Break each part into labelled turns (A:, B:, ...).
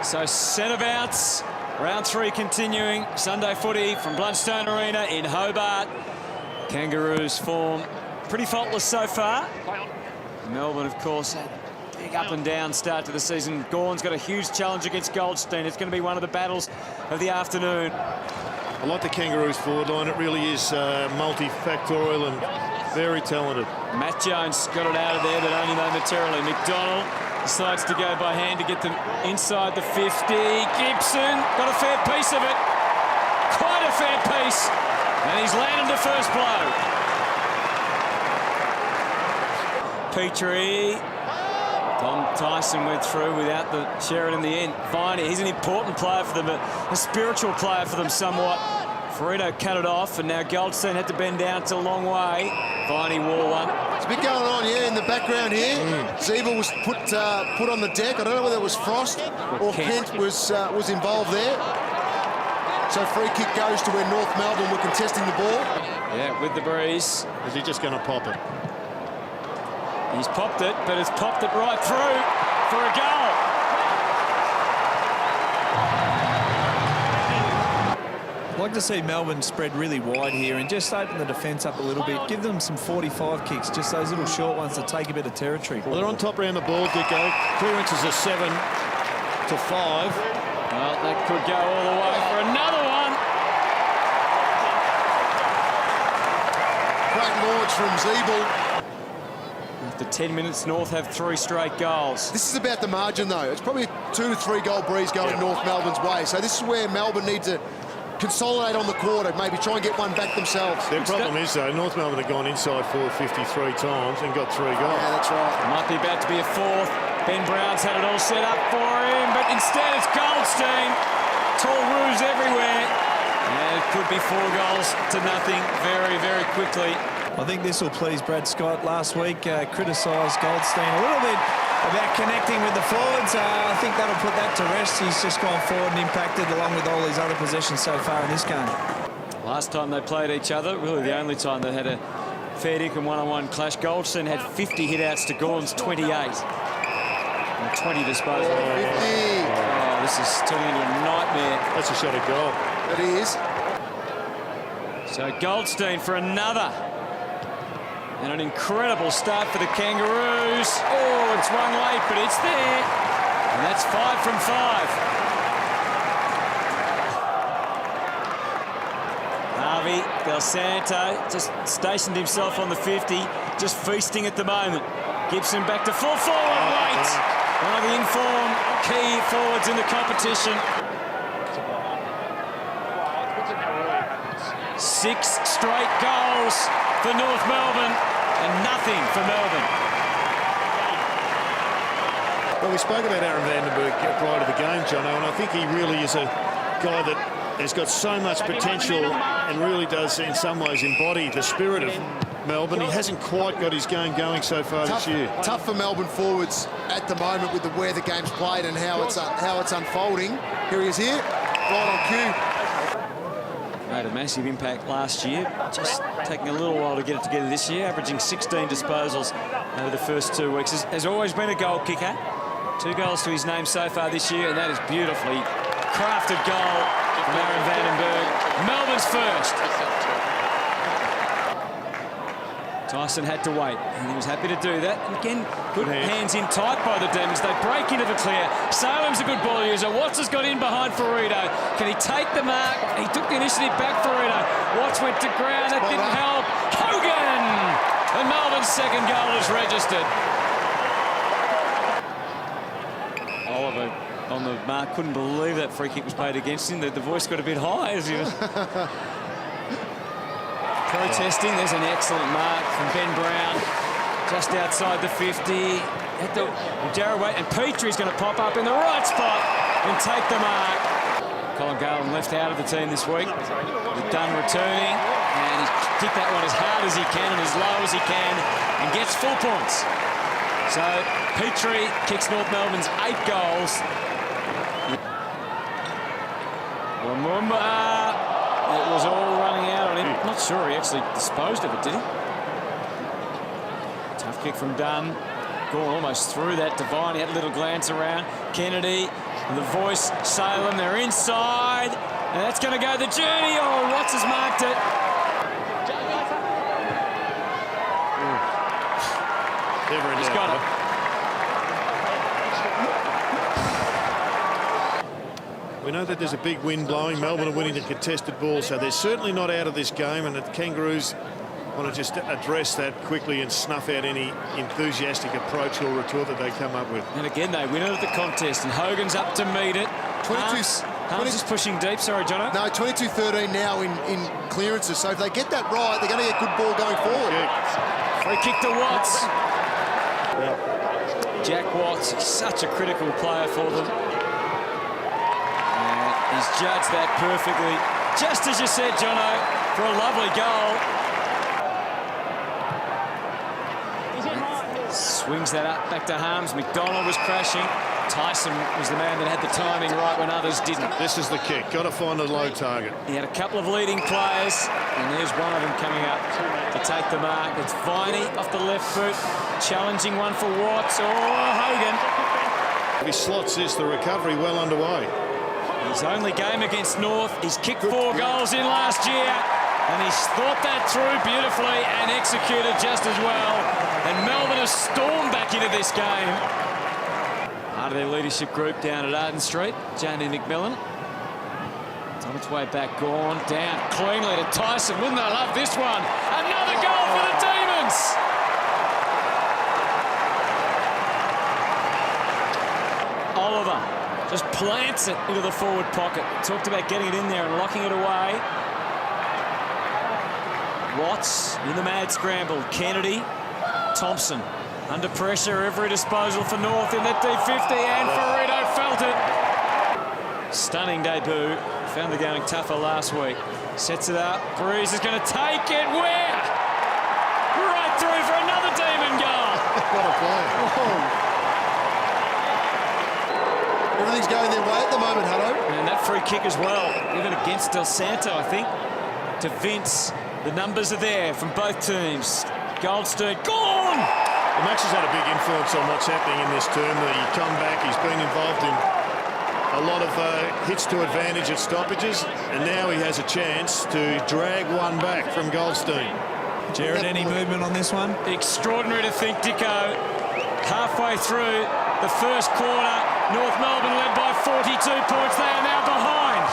A: So centre bounce, round 3 continuing. Sunday footy from Blundstone Arena in Hobart. Kangaroos form pretty faultless so far. Melbourne, of course, had a big up and down start to the season. Gawn's got a huge challenge against Goldstein. It's going to be one of the battles of the afternoon.
B: I like the Kangaroos forward line. It really is multifactorial and very talented.
A: Matt Jones got it out of there, but only momentarily. McDonald decides to go by hand to get them inside the 50. Gibson got a fair piece of it. Quite a fair piece. And he's landed the first blow. Petrie. Tom Tyson went through without the Sherrod in the end. Viney, he's an important player for them, a spiritual player for them somewhat. Ferrito cut it off, and now Goldstein had to bend down. It's a long way. Viney wore one.
C: It's a bit going on, yeah, in the background here. Zebel was put on the deck. I don't know whether it was Frost or Kent was involved there. So free kick goes to where North Melbourne were contesting the ball.
A: Yeah, with the breeze.
B: Is he just going to pop it?
A: He's popped it, but it's popped it right through for a goal.
D: I'd like to see Melbourne spread really wide here and just open the defence up a little bit. Give them some 45 kicks, just those little short ones to take a bit of territory.
B: Well, they're on top around the ball, Dicko. Clearances are 7 to 5.
A: Well, that could go all the way for another one.
C: Great launch from Zebel.
A: After 10 minutes, North have 3 straight goals.
C: This is about the margin, though. It's probably a 2 to 3 goal breeze going North Melbourne's way. So this is where Melbourne need to consolidate on the quarter, maybe try and get one back themselves.
B: Their problem is, though, North Melbourne have gone inside 453 times and got 3 goals.
C: Yeah, that's right.
A: It might be about to be a 4th. Ben Brown's had it all set up for him, but instead it's Goldstein. Tall roos everywhere. And it could be 4 goals to nothing very, very quickly.
D: I think this will please Brad Scott. Last week, criticised Goldstein a little bit about connecting with the forwards. I think that'll put that to rest. He's just gone forward and impacted along with all his other possessions so far in this game.
A: Last time they played each other, really the only time they had a fair dinkum one-on-one clash, Goldstein had 50 hit-outs to Gawn's 28. And 20 disposals.
C: 50.
A: Oh, this is turning into a nightmare.
B: That's a shot at goal.
C: It is.
A: So Goldstein for another. And an incredible start for the Kangaroos. Oh, it's one late, but it's there. And that's 5 from 5. Harvey Del Santo just stationed himself on the 50, just feasting at the moment. Gibson back to full forward, wait. One of the informed key forwards in the competition. 6 straight goals for North Melbourne and nothing for Melbourne.
B: Well, we spoke about Aaron Vandenberg prior to the game, Jono, and I think he really is a guy that has got so much potential and really does, in some ways, embody the spirit of Melbourne. He hasn't quite got his game going so far this year.
C: Tough for Melbourne forwards at the moment with where the game's played and how it's unfolding. Here he is here, right on cue.
A: Made a massive impact last year, just taking a little while to get it together this year, averaging 16 disposals over the first 2 weeks. Has always been a goal kicker. 2 goals to his name so far this year, and that is beautifully crafted goal from Aaron Vandenberg. Melbourne's first. Tyson had to wait, and he was happy to do that. And again, good hands in tight by the Demons. They break into the clear. Salem's a good ball user. Watts has got in behind Ferrito. Can he take the mark? He took the initiative back, Ferrito. Watts went to ground. That didn't help. Hogan! And Melbourne's second goal is registered. Oliver on the mark. Couldn't believe that free kick was played against him. The voice got a bit high as he was protesting. There's an excellent mark from Ben Brown just outside the 50. Jarrah Waite and Petrie's going to pop up in the right spot and take the mark. Colin Garland left out of the team this week. With Dunn returning, and he's kicked that one as hard as he can and as low as he can and gets full points. So Petrie kicks North Melbourne's 8 goals. Lumumba. It was all running out on him. Not sure he actually disposed of it, did he? Tough kick from Dunn. Gawn almost through that. Devine, he had a little glance around. Kennedy The voice, Salem, they're inside. And that's going to go the journey. Oh, Watts has marked it.
B: Never in
A: He's
B: doubt.
A: got it.
B: We know that there's a big wind blowing. Melbourne are winning the contested ball, so they're certainly not out of this game, and the Kangaroos want to just address that quickly and snuff out any enthusiastic approach or retort that they come up with.
A: And again, they win it at the contest, and Hogan's up to meet it.
C: 22
A: Harms is pushing deep. Sorry, Jono.
C: No, 22-13 now in clearances. So if they get that right, they're going to get good ball going forward.
A: Free kick to Watts. Jack Watts, he's such a critical player for them. And he's judged that perfectly. Just as you said, Jono, for a lovely goal. Swings that up back to Harms. McDonald was crashing. Tyson was the man that had the timing right when others didn't.
B: This is the kick. Got to find a low target.
A: He had a couple of leading players, and there's one of them coming up to take the mark. It's Viney off the left foot, challenging one for Watts. Oh, Hogan.
B: If he slots this, the recovery well underway.
A: His only game against North. He's kicked 4 goals in last year, and he's thought that through beautifully and executed just as well. And Melbourne has stormed back into this game. Part of their leadership group down at Arden Street, Janie McMillan. It's on its way back, gone down cleanly to Tyson. Wouldn't they love this one? Another goal for the Demons! Oliver just plants it into the forward pocket. Talked about getting it in there and locking it away. Watts in the mad scramble. Kennedy, Thompson. Under pressure, every disposal for North in that D50, and Ferrito felt it. Stunning debut. Found the going tougher last week. Sets it up. Breeze is going to take it. Where? Right through for another Demon goal.
C: What a play. Everything's going their way at the moment, Hutto.
A: And that free kick as well, even against Del Santo, I think, to Vince. The numbers are there from both teams. Goldstein, gone!
B: Well, Max has had a big influence on what's happening in this term. The comeback, he's been involved in a lot of hits to advantage at stoppages, and now he has a chance to drag one back from Goldstein.
D: Jared, any movement on this one?
A: Extraordinary to think, Dicko. Halfway through the first quarter, North Melbourne led by 42 points. They are now behind.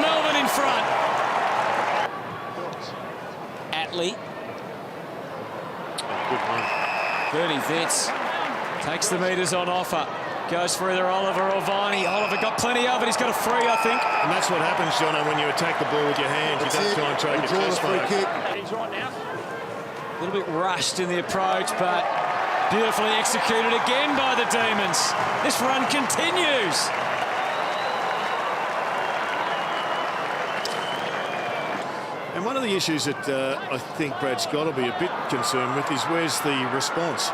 A: Melbourne in front. Atley.
B: Good one.
A: Bernie Vince takes the metres on offer. Goes for either Oliver or Viney. Oliver got plenty of it. He's got a free, I think.
B: And that's what happens, Jono, when you attack the ball with your hands. You don't try and trade your
C: Draw the
B: chest
C: free
B: mark.
C: kick.
A: A little bit rushed in the approach, but beautifully executed again by the Demons. This run continues.
B: And one of the issues that I think Brad Scott will be a bit concerned with is where's the response?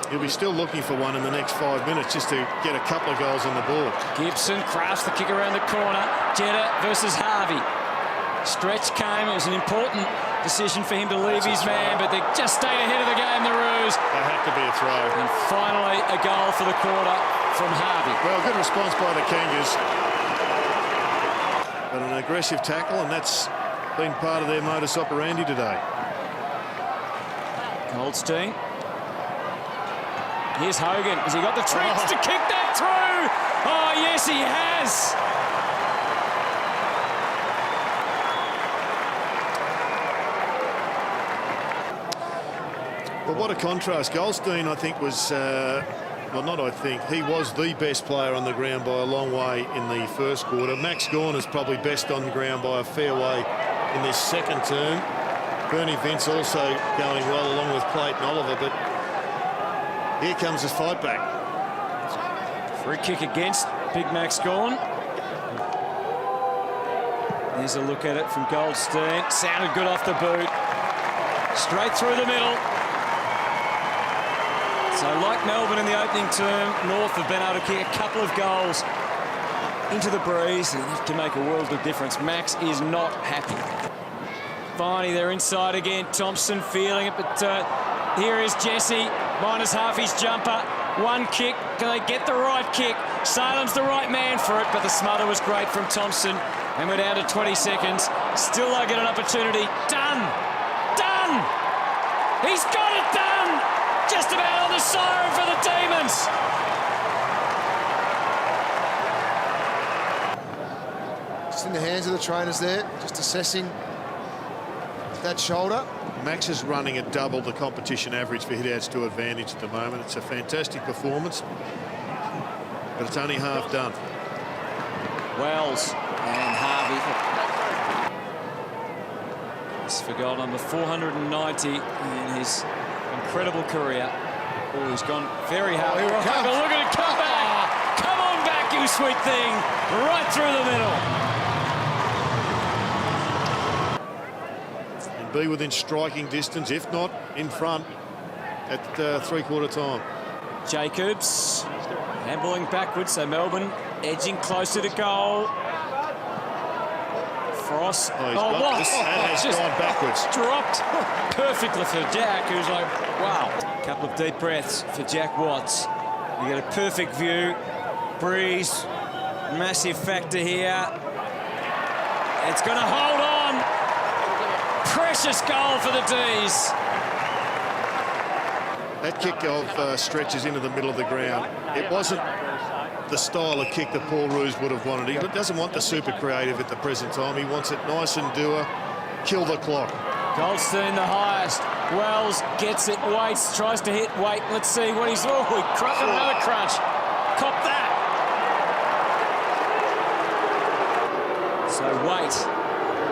B: He'll be still looking for one in the next 5 minutes just to get a couple of goals on the board.
A: Gibson crafts the kick around the corner. Jetta versus Harvey. Stretch came. It was an important decision for him to leave his man, but they just stayed ahead of the game, the Roos.
B: That had to be a throw.
A: And finally, a goal for the quarter from Harvey.
B: Well, good response by the Kangas. But an aggressive tackle, and that's been part of their modus operandi today.
A: Goldstein. Here's Hogan. Has he got the treads to kick that through? Oh, yes, he has.
B: Well, what a contrast. Goldstein, I think, was... well, not I think. He was the best player on the ground by a long way in the first quarter. Max Gawn is probably best on the ground by a fair way in this second term. Bernie Vince also going well along with Clayton Oliver, but here comes his fight back.
A: Free kick against Big Max Gawn. Here's a look at it from Goldstein. Sounded good off the boot. Straight through the middle. So like Melbourne in the opening term, North have been able to kick a couple of goals into the breeze. Enough to make a world of difference. Max is not happy. Viney, they're inside again. Thompson feeling it, but here is Jesse. Minus half his jumper. One kick. Can they get the right kick? Salem's the right man for it, but the smother was great from Thompson. And we're down to 20 seconds. Still they get an opportunity. Done! Done! He's got it done! Just about on the siren for the Demons.
C: Just in the hands of the trainers there, just assessing that shoulder.
B: Max is running at double the competition average for hit-outs to advantage at the moment. It's a fantastic performance, but it's only half done.
A: Wells and Harvey. It's for goal number 490 in his incredible career. Oh, he's gone very hard.
C: Here it comes.
A: Look at it come back. Come on back, you sweet thing. Right through the middle.
B: And be within striking distance, if not in front, at three-quarter time.
A: Jacobs handballing backwards, so Melbourne edging closer to goal. Frost.
B: Oh, that has gone backwards.
A: Dropped perfectly for Jack, who's like, wow. Couple of deep breaths for Jack Watts. You get a perfect view. Breeze, massive factor here. It's going to hold on. Precious goal for the D's.
B: That kick of stretches into the middle of the ground. It wasn't the style of kick that Paul Roos would have wanted. He doesn't want the super creative at the present time. He wants it nice and doer, kill the clock.
A: Goldstein the highest. Wells gets it, waits, tries to hit, wait. Let's see what he's... Oh, he crushed another crunch. Cop that. So wait.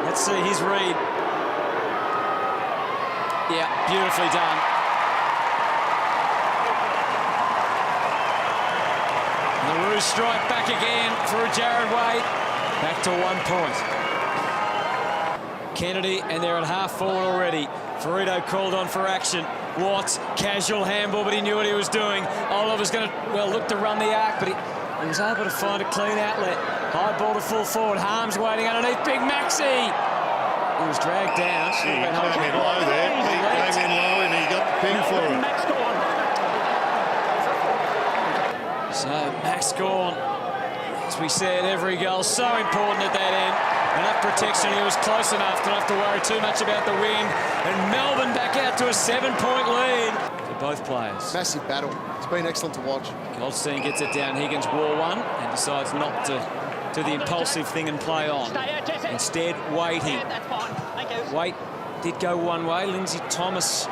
A: Let's see his read. Yeah, beautifully done. And the Roos strike back again for Jared Waite. Back to 1 point. Kennedy, and they're at half forward already. Ferrito called on for action. Watts, casual handball, but he knew what he was doing. Oliver's going to, well, look to run the arc, but he was able to find a clean outlet. High ball to full forward. Harms waiting underneath. Big Maxi. He was dragged down.
B: He came in low there. He came in low and he got the ping for it.
A: So, Max Gawn, as we said, every goal so important at that end. Enough protection, he was close enough to not have to worry too much about the wind. And Melbourne back out to a 7-point lead for both players.
C: Massive battle. It's been excellent to watch.
A: Goldstein gets it down. Higgins wore one and decides not to do the impulsive thing and play on. Instead, waiting. Waite did go one way. Lindsay Thomas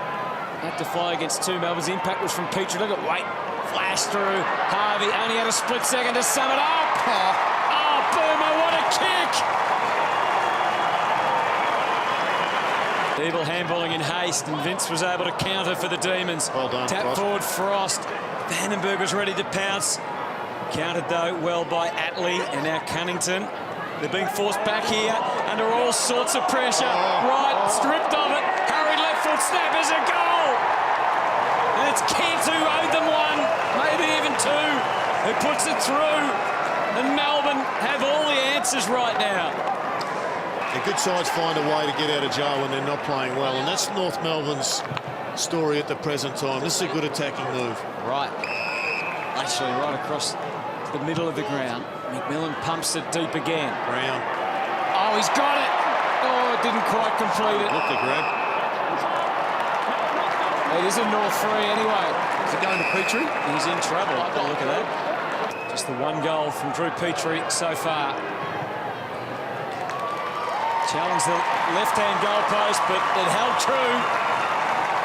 A: had to fly against two. Melbourne's impact was from Petrie. Look at Waite. Flash through. Harvey only had a split second to sum it up. Oh, Boomer, what a kick! Evil handballing in haste, and Vince was able to counter for the Demons.
B: Well done,
A: Tap
B: Frost.
A: forward, Frost. Vandenberg was ready to pounce. Countered, though, well by Atley and now Cunnington. They're being forced back here under all sorts of pressure. Right, stripped of it. Hurried left foot snap is a goal. And it's Kent who owed them one, maybe even two, who puts it through. And Melbourne have all the answers right now.
B: The good sides find a way to get out of jail when they're not playing well, and that's North Melbourne's story at the present time. This is a good attacking move.
A: Right. Actually, right across the middle of the ground. McMillan pumps it deep again.
B: Brown.
A: Oh, he's got it. Oh, it didn't quite complete it.
B: Look the grab.
A: It is a North free anyway.
C: Is it going to Petrie?
A: He's in trouble. Oh, look at that. Just the one goal from Drew Petrie so far. Challenged the left-hand goalpost, but it held true.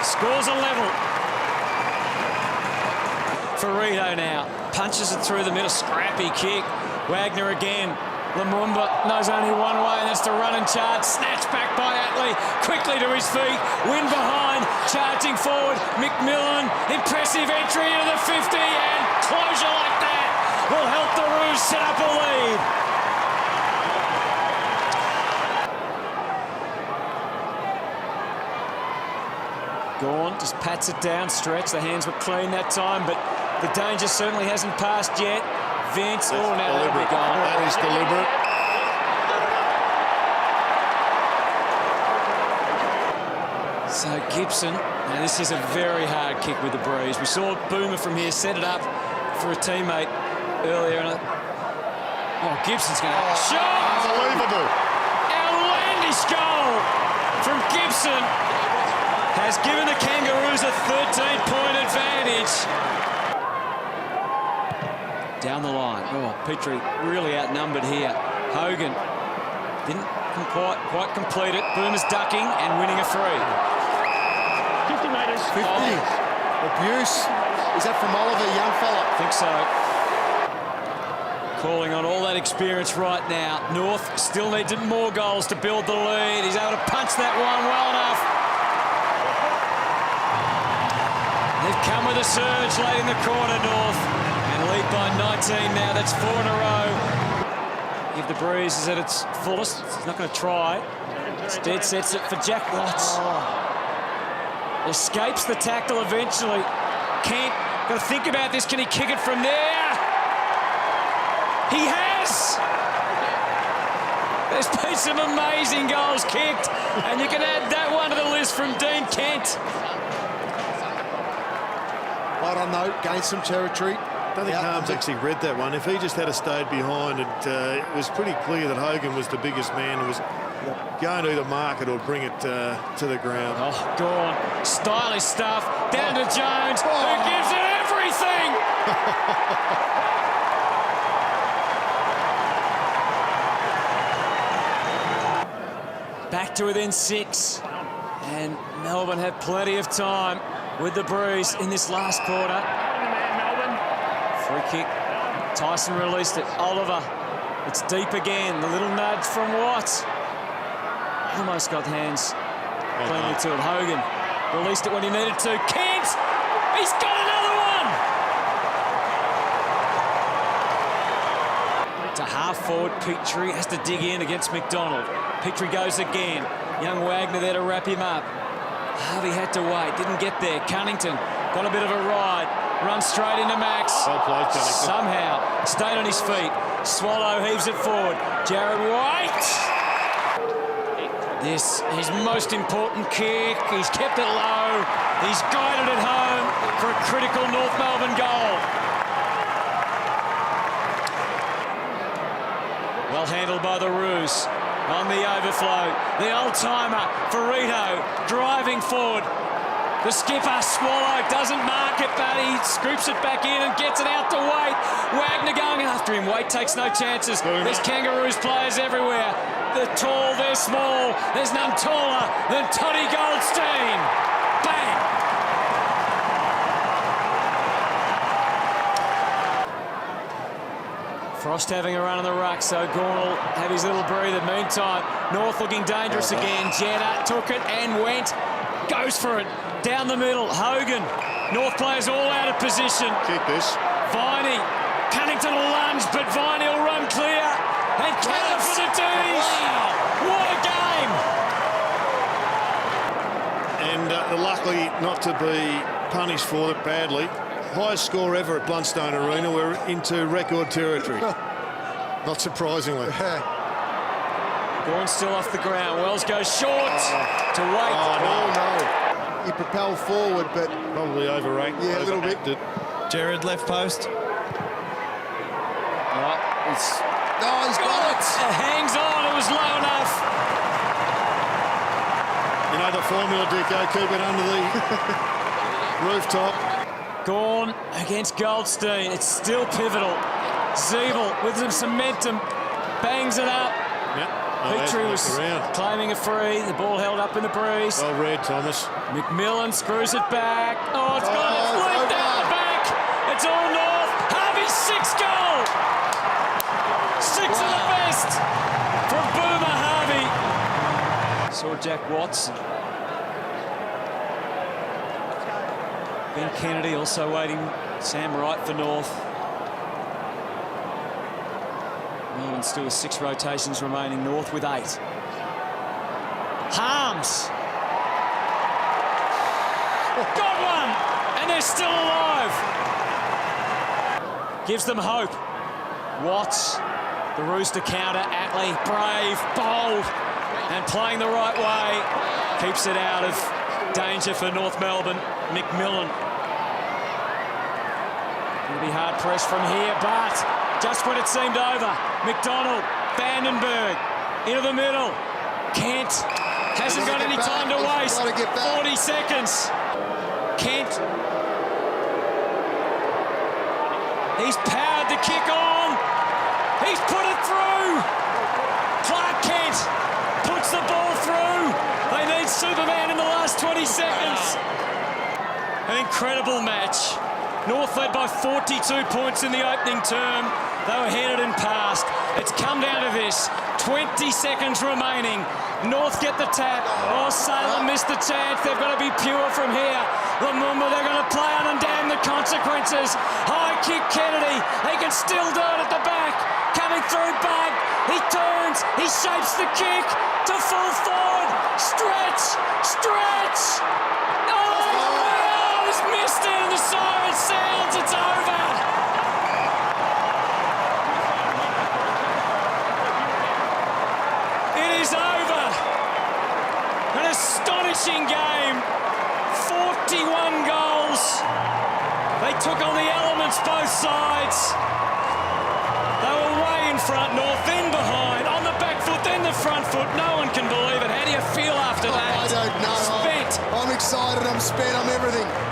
A: Scores a level. Ferrito now punches it through the middle. Scrappy kick. Wagner again. Lumumba knows only one way, and that's to run and charge. Snatched back by Atley. Quickly to his feet. Win behind. Charging forward. McMillan. Impressive entry into the 50, and closure like that will help the Roos set up a lead. Gawn just pats it down, stretch. The hands were clean that time, but the danger certainly hasn't passed yet. Vince, oh, now that'll be gone.
B: That is deliberate.
A: So Gibson, now this is a very hard kick with the breeze. We saw Boomer from here set it up for a teammate earlier. And Gibson's going to shot!
C: Unbelievable.
A: Outlandish goal from Gibson has given the Kangaroos a 13-point advantage. Down the line. Petrie really outnumbered here. Hogan didn't quite complete it. Boomer's ducking and winning a free.
E: 50 metres.
C: 50. Abuse. Is that from Oliver, young fella?
A: I think so. Calling on all that experience right now. North still needs more goals to build the lead. He's able to punch that one well enough. They've come with a surge late in the corner, North. And lead by 19 now. That's 4 in a row. If the breeze is at its fullest, he's not going to try. Instead sets it for Jack Watts. Escapes the tackle eventually. Kent, got to think about this. Can he kick it from there? He has! There's been some amazing goals kicked, and you can add that one to the list from Dean Kent.
C: I don't know, gained some territory.
B: I don't think Harms actually read that one. If he just had stayed behind, it was pretty clear that Hogan was the biggest man and was going to either mark it or bring it to the ground.
A: Oh, gone. Stylish stuff. Down to Jones, who gives it everything. Back to within 6. And Melbourne had plenty of time with the breeze in this last quarter. Free kick. Tyson released it. Oliver. It's deep again. The little nudge from Watts. Almost got hands cleanly to it. Hogan released it when he needed to. Kent! He's got another one! To half forward, Petrie has to dig in against McDonald. Petrie goes again. Young Wagner there to wrap him up. Harvey had to wait, didn't get there. Cunnington got a bit of a ride. Runs straight into Max.
B: Well played, Cunnington.
A: Somehow stayed on his feet. Swallow heaves it forward. Jared White! This, his most important kick. He's kept it low. He's guided it home for a critical North Melbourne goal. Well handled by the Roos. On the overflow. The old-timer, Ferrito, driving forward. The skipper, Swallow, doesn't mark it, but he scoops it back in and gets it out to Waite. Wagner going after him. Waite takes no chances. There's Kangaroos players everywhere. They're tall, they're small. There's none taller than Toddy Goldstein. Bang! Frost having a run on the ruck, so Gorn will have his little breather. Meantime, North looking dangerous again. Jetta took it and went. Goes for it. Down the middle, Hogan. North players all out of position.
B: Keep this.
A: Viney. Cunnington will lunge, but Viney will run clear. And Cannon for the Doonies. Wow, what a game.
B: And luckily not to be punished for it badly. Highest score ever at Blundstone Arena. We're into record territory. Not surprisingly.
A: Gorn still off the ground. Wells goes short to Waite.
C: Oh, no. He propelled forward, but...
B: Probably overrated.
C: Yeah, a little bit.
D: Jared left post.
A: It's
C: Oh, he's got it.
A: It hangs on. It was low enough.
B: You know the formula, Dicko. Keep it under the rooftop.
A: Gorn against Goldstein. It's still pivotal. Zeeble with some momentum. Bangs it up.
B: Yep.
A: Petrie was claiming a free. The ball held up in the breeze.
B: Well read, Thomas.
A: McMillan screws it back. Oh, it's gone. It's leaked down the back. It's all North. Harvey's 6th goal. 6 of the best from Boomer Harvey. Saw Jack Watts. Ben Kennedy also waiting. Sam Wright for North. Melbourne still with 6 rotations remaining. North with 8. Harms. Got one! And they're still alive. Gives them hope. Watts. The Rooster counter. Atley. Brave. Bold. And playing the right way. Keeps it out of danger for North Melbourne. McMillan. It'll be hard pressed from here, but just when it seemed over, McDonald, Vandenberg, into the middle. Kent hasn't got any time to waste. 40 seconds. Kent. He's powered the kick on. He's put it through. Clark Kent puts the ball through. They need Superman in the last 20 seconds. An incredible match. North led by 42 points in the opening term. They were headed and passed. It's come down to this. 20 seconds remaining. North get the tap. Oh, Salem missed the chance. They've got to be pure from here. Remember, they're going to play on and damn the consequences. High kick Kennedy. He can still do it at the back. Coming through Bug. He turns. He shapes the kick to full forward. Stretch. Stretch. Oh, he's missed it and the siren sounds. It's over. It is over. An astonishing game. 41 goals. They took on the elements both sides. They were way in front, North, then behind, on the back foot, then the front foot. No one can believe it. How do you feel after that?
C: I don't know.
A: Spent.
C: I'm excited, I'm spent, I'm everything.